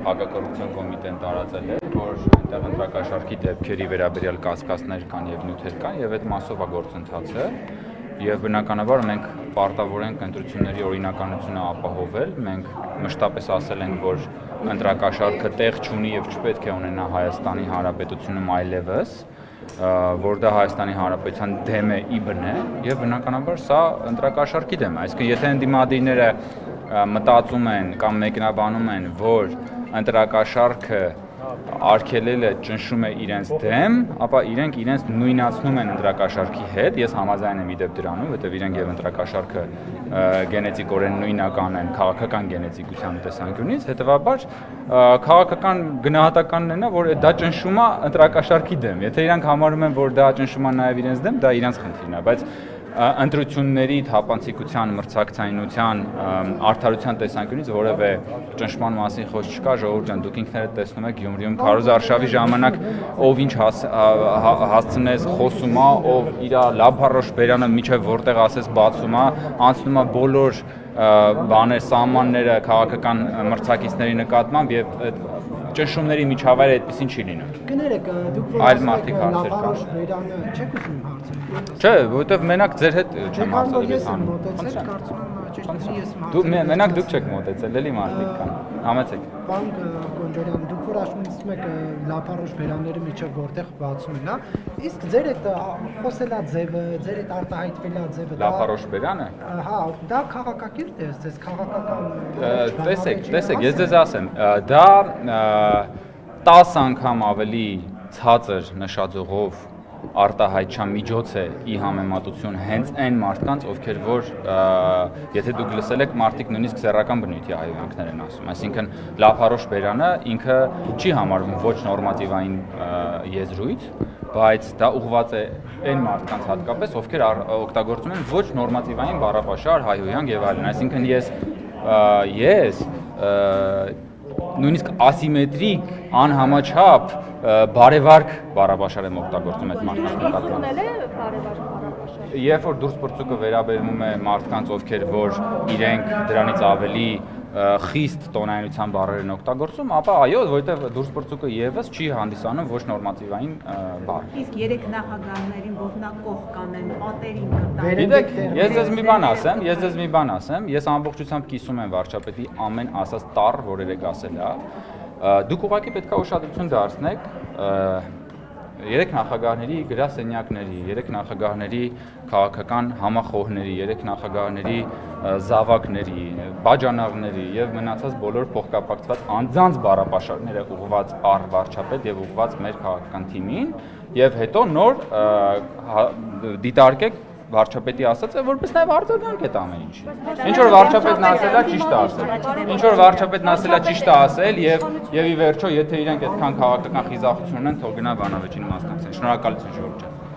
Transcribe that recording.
հակակոռուպցիոն կոմիտեն տարածել է, որ այնտեղ ընտրակաշառքի դեպքերի վերաբերյալ կասկածներ կան եւ նյութեր կան եւ այդ մասով է գործընթացը եւ բնականաբար մենք պարտավոր ենք ընտրությունների օրինականությունը ապահովել, մենք մշտապես ասել ենք, որ ընտրակաշառքը տեղ չունի եւ չպետք է ունենա Հայաստանի Հանրապետությունում այլևս, որ դա Հայաստանի Հանրապետության դեմ է իբն է եւ բնականաբար սա ընտրակաշառքի դեմ է, այսինքն եթե ընդդիմադիրները մտածում են կամ մեկնաբանում են, որ ընտրակաշառքը արգելելը ճնշում է իրենց դեմ, ապա իրենք իրենց նույնացնում են ընտրակաշառքի հետ, ես համաձայն եմ իդեպ դրանում, որտեղ իրենք եւ ընտրակաշառքը գենետիկորեն նույնական են քաղաքական գենետիկության տեսանկյունից, հետեւաբար քաղաքական գնահատականն է նա, որ դա ճնշում է ընտրակաշառքի դեմ, եթե իրանք համարում են, որ դա ճնշում է նաեւ իրենց դեմ, դա իրենց խնդիրն է, բայց ընտրությունների թափանցիկության, մրցակցայնության, արդարության տեսանկյունից որևէ ճնշման մասին խոսք չկա, ժողովուրդ ջան, դուք ինքներդ տեսնում եք Գյումրիում քարոզարշավի ժամանակ ով ինչ հասցնես խոսում է, ով իր լափառոշ բերանը միջև որտեղ ասես բացում է, անցնում է բոլոր բաներ, սահմանները քաղաքական մրցակիցների նկատմամբ եւ ճնշումների միջավայրը այդպեսին չի լինում։ Կներեք, դուք այլ մարդիկ հարցեր կան։ Չեք ուզում հարցնել։ Չէ, որովհետև մենակ ձեր հետ չեմ հարցել ես անում։ Դուք մենակ դուք չեք մոտեցել, էլի մարդիկ կան։ Համեցեք։ Պարոն Կոնջարյան, դուք որ ասում եք լափառոշ բերանների միջև որտեղ բացում են, հա, իսկ ձեր այդ խոսելա ձևը, ձեր այդ արտահայտվելա ձևը, լափառոշ բերանը։ Հա, դա քաղաքակիրթ է, ձեզ քաղաքական։ Տեսեք, ես ձեզ ասեմ, դա 10 անգամ ավելի ցածր նշաձողով արտահայտչան միջոց է ի համեմատություն հենց այն մարդկանց, ովքեր որ եթե դուք լսել եք, մարդիկ նույնիսկ սեռական բնույթի հայհոյանքներ են ասում, այսինքն լափառոշ բերանը ինքը չի համարվում ոչ նորմատիվային եզրույթ, բայց դա ուղղված է այն մարդկանց հատկապես, ովքեր օգտագործում են ոչ նորմատիվային բառապաշար, հայհոյանք եւ այլն, այսինքն ես նույնիսկ ասիմետրիկ, անհամաչափ, բարևարք բառապաշար եմ օգտագործում այդ մարդկանց նկատմամբ։ Երբ որ դուրս պրծուկը վերաբերվում է մարդկանց, ովքեր որ իրենք դրանից ավելի խիստ տոնայնության բառեր են օգտագործում, ապա այո, որովհետև դուրս պրծուկը եւս չի հանդիսանում ոչ նորմատիվային բառ։ Իսկ երեք նախագահներին ողնակող կանեն, պատերին կտան։ Գիտեք, ես ձեզ մի բան ասեմ, ես ամբողջությամբ կիսում եմ վարչապետի ամեն ասած տառ, որ երեք ասել է։ Դուք ուղղակի պետք է ուշադրություն դարձնեք երեք նախագահների գրասենյակների, երեք նախագահների քաղաքական համախոհների, երեք նախագահների զավակների, բաժանաղների եւ մնացած բոլոր փոխկապակցված անձանց բառապաշարները ուղղված առ վարչապետ եւ ուղղված մեր քաղաքական թիմին եւ հետո նոր դիտարկեք վարչապետի ասածը, որպես նաև արձագանք այդ ամեն ինչի։ Ինչ որ վարչապետն ասել է, ճիշտ է ասել։ Ինչ որ վարչապետն ասել է, ճիշտ է ասել եւ ի վերջո, եթե իրենք այդքան քաղաքական խիզախություն ունեն, թող գնա բանավեճին մասնակցեն։ Շնորհակալություն ժողովուրդ ջան։